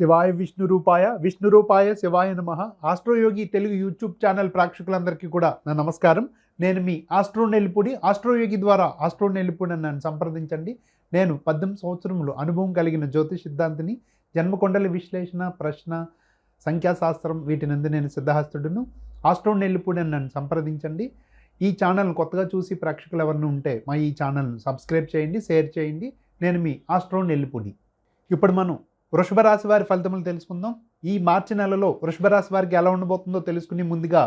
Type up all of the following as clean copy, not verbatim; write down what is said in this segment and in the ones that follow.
శివాయ విష్ణు రూపాయ శివాయ నమః. ఆస్ట్రోయోగి తెలుగు యూట్యూబ్ ఛానల్ ప్రేక్షకులందరికీ కూడా నా నమస్కారం. నేను మీ ఆస్ట్రో నెల్లిపూడి. ఆస్ట్రోయోగి ద్వారా ఆస్ట్రో నెల్లిపూడి నన్ను సంప్రదించండి. నేను 18 సంవత్సరములు అనుభవం కలిగిన జ్యోతిష్ సిద్ధాంతిని. జన్మకొండల విశ్లేషణ, ప్రశ్న, సంఖ్యాశాస్త్రం వీటినందు నేను సిద్ధహస్తుడును. ఆస్ట్రో నెల్లిపూడి నన్ను సంప్రదించండి. ఈ ఛానల్ కొత్తగా చూసి ప్రేక్షకులు ఎవరైనా ఉంటే మా ఈ ఛానల్ను సబ్స్క్రైబ్ చేయండి, షేర్ చేయండి. నేను మీ ఆస్ట్రో నెల్లిపూడి. ఇప్పుడు మనం వృషభ రాశి వారి ఫలితములు తెలుసుకుందాం. ఈ మార్చి నెలలో వృషభ రాశి వారికి ఎలా ఉండబోతుందో తెలుసుకుని ముందుగా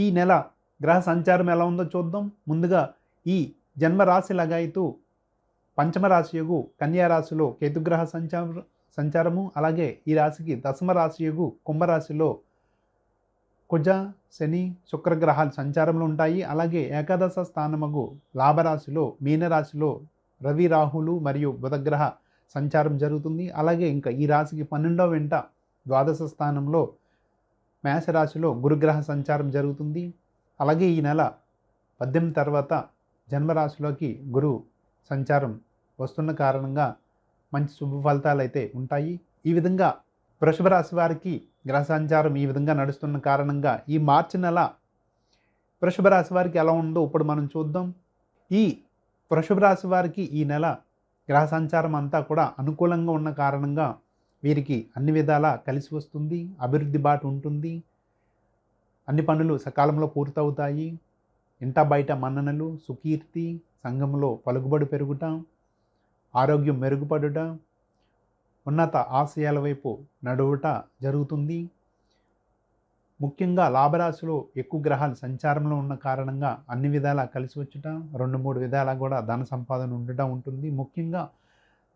ఈ నెల గ్రహ సంచారం ఎలా ఉందో చూద్దాం. ముందుగా ఈ జన్మ రాశి లగాయితూ పంచమ రాశియగు కన్యా రాశిలో కేతుగ్రహ సంచారము, అలాగే ఈ రాశికి దశమ రాశియగు కుంభరాశిలో కుజ, శని, శుక్రగ్రహాలు సంచారంలో ఉంటాయి. అలాగే ఏకాదశ స్థానమగు లాభరాశిలో మీనరాశిలో రవి, రాహులు మరియు బుధగ్రహ సంచారం జరుగుతుంది. అలాగే ఇంకా ఈ రాశికి 12వ వెంట ద్వాదశ స్థానంలో మేషరాశిలో గురుగ్రహ సంచారం జరుగుతుంది. అలాగే ఈ నెల 18 తర్వాత జన్మరాశిలోకి గురు సంచారం వస్తున్న కారణంగా మంచి శుభ ఫలితాలు అయితే ఉంటాయి. ఈ విధంగా వృషభ రాశి వారికి గ్రహ సంచారం ఈ విధంగా నడుస్తున్న కారణంగా ఈ మార్చి నెల వృషభ రాశి వారికి ఎలా ఉందో ఇప్పుడు మనం చూద్దాం. ఈ వృషభ రాశి వారికి ఈ నెల గ్రహ సంచారం అంతా కూడా అనుకూలంగా ఉన్న కారణంగా వీరికి అన్ని విధాలా కలిసి వస్తుంది. అభివృద్ధి బాట ఉంటుంది. అన్ని పనులు సకాలంలో పూర్తవుతాయి. ఇంట బయట మన్ననలు, సుకీర్తి, సంఘంలో పలుకుబడి పెరుగుట, ఆరోగ్యం మెరుగుపడుట, ఉన్నత ఆశయాల వైపు నడువుట జరుగుతుంది. ముఖ్యంగా లాభరాశిలో ఎక్కువ గ్రహాలు సంచారంలో ఉన్న కారణంగా అన్ని విధాలా కలిసి వచ్చుట, 2-3 విధాలా కూడా ధన సంపాదన ఉండటం ఉంటుంది. ముఖ్యంగా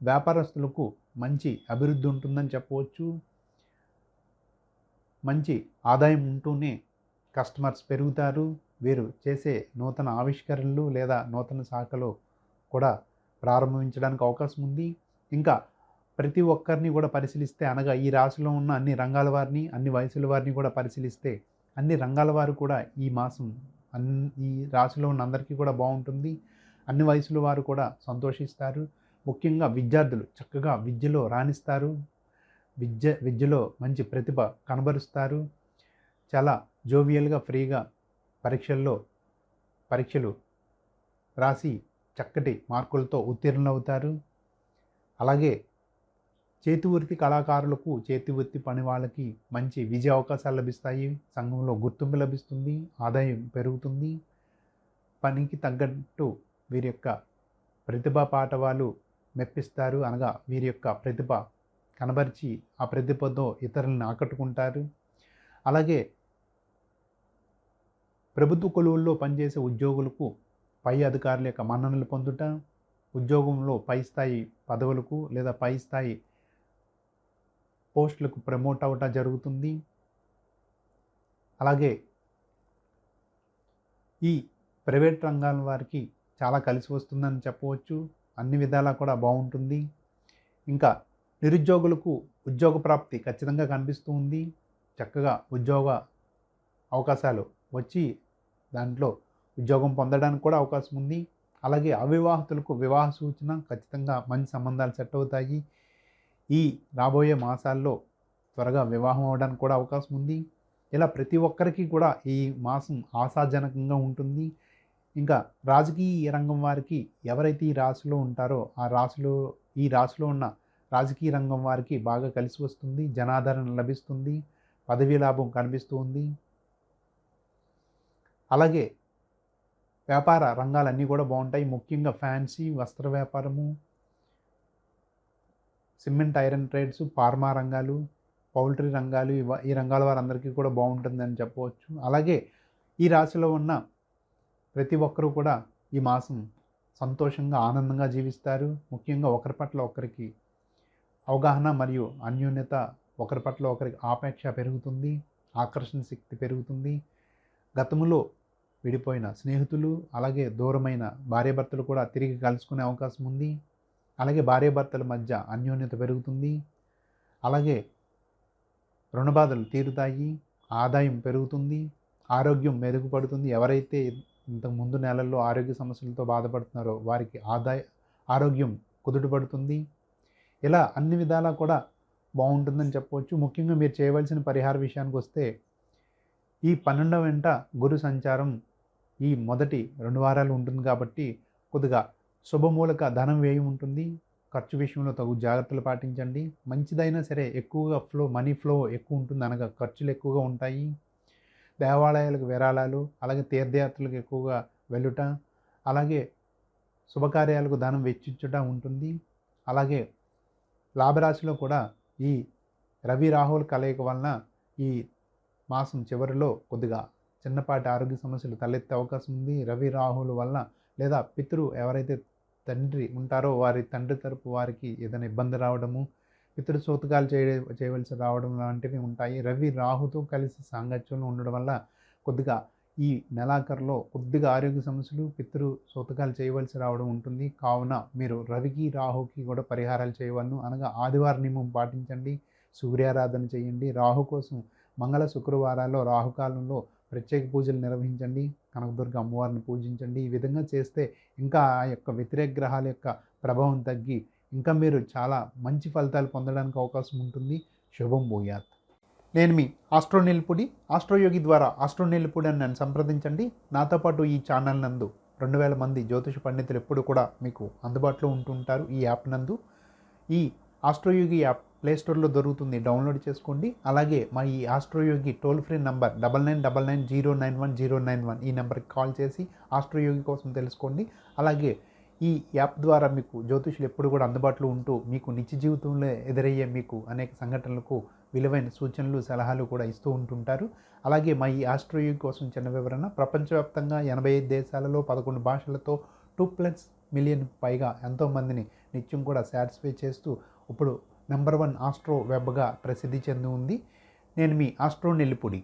వ్యాపారస్తులకు మంచి అభివృద్ధి ఉంటుందని చెప్పవచ్చు. మంచి ఆదాయం ఉంటూనే కస్టమర్స్ పెరుగుతారు. వీరు చేసే నూతన ఆవిష్కరణలు లేదా నూతన శాఖలో కూడా ప్రారంభించడానికి అవకాశం ఉంది. ఇంకా ప్రతి ఒక్కరిని కూడా పరిశీలిస్తే, అనగా ఈ రాశిలో ఉన్న అన్ని రంగాల వారిని, అన్ని వయసుల వారిని కూడా పరిశీలిస్తే అన్ని రంగాల వారు కూడా ఈ మాసం ఈ రాశిలో ఉన్న అందరికీ కూడా బాగుంటుంది. అన్ని వయసుల వారు కూడా సంతోషిస్తారు. ముఖ్యంగా విద్యార్థులు చక్కగా విద్యలో రాణిస్తారు. విద్యలో మంచి ప్రతిభ కనబరుస్తారు. చాలా జోవియల్గా, ఫ్రీగా పరీక్షలు రాసి చక్కటి మార్కులతో ఉత్తీర్ణులవుతారు. అలాగే చేతి వృత్తి కళాకారులకు, చేతి వృత్తి పని వాళ్ళకి మంచి విజయ అవకాశాలు లభిస్తాయి. సంఘంలో గుర్తింపు లభిస్తుంది. ఆదాయం పెరుగుతుంది. పనికి తగ్గట్టు వీరి యొక్క ప్రతిభా పాటవాలు మెప్పిస్తారు. అనగా వీరి యొక్క ప్రతిభ కనబరిచి ఆ ప్రతిభతో ఇతరులను ఆకట్టుకుంటారు. అలాగే ప్రభుత్వ కొలువుల్లో పనిచేసే ఉద్యోగులకు పై అధికారుల యొక్క మన్ననలు పొందుట, ఉద్యోగంలో పై స్థాయి పదవులకు లేదా పై స్థాయి పోస్టులకు ప్రమోట్ అవట జరుగుతుంది. అలాగే ఈ ప్రైవేట్ రంగాల వారికి చాలా కలిసి వస్తుందని చెప్పవచ్చు. అన్ని విధాలా కూడా బాగుంటుంది. ఇంకా నిరుద్యోగులకు ఉద్యోగ ప్రాప్తి ఖచ్చితంగా కనిపిస్తూ ఉంది. చక్కగా ఉద్యోగ అవకాశాలు వచ్చి దాంట్లో ఉద్యోగం పొందడానికి కూడా అవకాశం ఉంది. అలాగే అవివాహితులకు వివాహ సూచన, ఖచ్చితంగా మంచి సంబంధాలు సెట్ అవుతాయి. ఈ రాబోయే మాసాల్లో త్వరగా వివాహం అవడానికి కూడా అవకాశం ఉంది. ఇలా ప్రతి ఒక్కరికి కూడా ఈ మాసం ఆశాజనకంగా ఉంటుంది. ఇంకా రాజకీయ రంగం వారికి ఎవరైతే ఈ రాశిలో ఉంటారో ఈ రాశిలో ఉన్న రాజకీయ రంగం వారికి బాగా కలిసి వస్తుంది. జనాదరణ లభిస్తుంది. పదవీ లాభం కనిపిస్తూ ఉంది. అలాగే వ్యాపార రంగాలన్నీ కూడా బాగుంటాయి. ముఖ్యంగా ఫ్యాన్సీ వస్త్ర వ్యాపారము, సిమెంట్ ఐరన్ ట్రేడ్స్, ఫార్మా రంగాలు, పౌల్ట్రీ రంగాలు, ఈ రంగాల వారందరికీ కూడా బాగుంటుందని చెప్పవచ్చు. అలాగే ఈ రాశిలో ఉన్న ప్రతి ఒక్కరూ కూడా ఈ మాసం సంతోషంగా, ఆనందంగా జీవిస్తారు. ముఖ్యంగా ఒకరి పట్ల ఒకరికి అవగాహన మరియు అన్యోన్యత, ఒకరి పట్ల ఒకరికి ఆపేక్ష పెరుగుతుంది. ఆకర్షణ శక్తి పెరుగుతుంది. గతంలో విడిపోయిన స్నేహితులు, అలాగే దూరమైన భార్యాభర్తలు కూడా తిరిగి కలుసుకునే అవకాశం ఉంది. అలాగే భార్యాభర్తల మధ్య అన్యోన్యత పెరుగుతుంది. అలాగే రుణబాధలు తీరుతాయి. ఆదాయం పెరుగుతుంది. ఆరోగ్యం మెరుగుపడుతుంది. ఎవరైతే ఇంతకుముందు నెలల్లో ఆరోగ్య సమస్యలతో బాధపడుతున్నారో వారికి ఆరోగ్యం కుదుటపడుతుంది. ఇలా అన్ని విధాలా కూడా బాగుంటుందని చెప్పవచ్చు. ముఖ్యంగా మీరు చేయవలసిన పరిహార విషయానికి వస్తే, ఈ 12వ వెంట గురు సంచారం ఈ మొదటి 2 వారాలు ఉంటుంది కాబట్టి కొద్దిగా శుభమూలక ధనం వ్యయం ఉంటుంది. ఖర్చు విషయంలో తగు జాగ్రత్తలు పాటించండి. మంచిదైనా సరే ఎక్కువగా మనీ ఫ్లో ఎక్కువ ఉంటుంది, అనగా ఖర్చులు ఎక్కువగా ఉంటాయి. దేవాలయాలకు విరాళాలు, అలాగే తీర్థయాత్రలకు ఎక్కువగా వెళ్ళుట, అలాగే శుభకార్యాలకు ధనం వెచ్చించుట ఉంటుంది. అలాగే లాభరాశిలో కూడా ఈ రవి రాహుల కలయిక వలన ఈ మాసం చివరిలో కొద్దిగా చిన్నపాటి ఆరోగ్య సమస్యలు తలెత్తే అవకాశం ఉంది. రవి రాహుల వలన లేదా ఎవరైతే తండ్రి ఉంటారో వారి తండ్రి తరపు వారికి ఏదైనా ఇబ్బంది రావడము, సూతకాలు చేయవలసి రావడం లాంటివి ఉంటాయి. రవి రాహుతో కలిసి సాంగత్యంలో ఉండడం వల్ల కొద్దిగా ఈ నెలాఖరులో కొద్దిగా ఆరోగ్య సమస్యలు, సూతకాలు చేయవలసి రావడం ఉంటుంది. కావున మీరు రవికి రాహుకి కూడా పరిహారాలు చేయవలను. అనగా ఆదివారం నియమం పాటించండి, సూర్యారాధన చేయండి. రాహు కోసం మంగళ శుక్రవారాల్లో రాహుకాలంలో ప్రత్యేక పూజలు నిర్వహించండి. కనకదుర్గ అమ్మవారిని పూజించండి. ఈ విధంగా చేస్తే ఇంకా ఆ యొక్క వ్యతిరేక గ్రహాల యొక్క ప్రభావం తగ్గి ఇంకా మీరు చాలా మంచి ఫలితాలు పొందడానికి అవకాశం ఉంటుంది. శుభం భూయాత్. నేను మీ ఆస్ట్రో నెల్లిపూడి, ఆస్ట్రోయోగి ద్వారా ఆస్ట్రో నెల్లిపూడి అని నన్ను సంప్రదించండి. నాతో పాటు ఈ ఛానల్ నందు 2000 మంది జ్యోతిష పండితులు ఎప్పుడు కూడా మీకు అందుబాటులో ఉంటుంటారు. ఈ యాప్ నందు ఈ ఆస్ట్రోయోగి యాప్ ప్లేస్టోర్లో దొరుకుతుంది, డౌన్లోడ్ చేసుకోండి. అలాగే మా ఈ ఆస్ట్రోయోగి టోల్ ఫ్రీ నంబర్ 9999091091 ఈ నెంబర్కి కాల్ చేసి ఆస్ట్రోయోగి కోసం తెలుసుకోండి. అలాగే ఈ యాప్ ద్వారా మీకు జ్యోతిషులు ఎప్పుడు కూడా అందుబాటులో ఉంటూ మీకు నిత్య జీవితంలో ఎదురయ్యే మీకు అనేక సంఘటనలకు విలువైన సూచనలు, సలహాలు కూడా ఇస్తూ ఉంటుంటారు. అలాగే మా ఈ ఆస్ట్రోయోగి కోసం చిన్న వివరణ: ప్రపంచవ్యాప్తంగా 85 దేశాలలో 11 భాషలతో 2+ మిలియన్ పైగా ఎంతోమందిని నిత్యం కూడా సాటిస్ఫై చేస్తూ ఇప్పుడు నంబర్ 1 ఆస్ట్రో వెబ్గా ప్రసిద్ధి చెంది ఉంది. నేను మీ ఆస్ట్రో నెల్లిపూడి.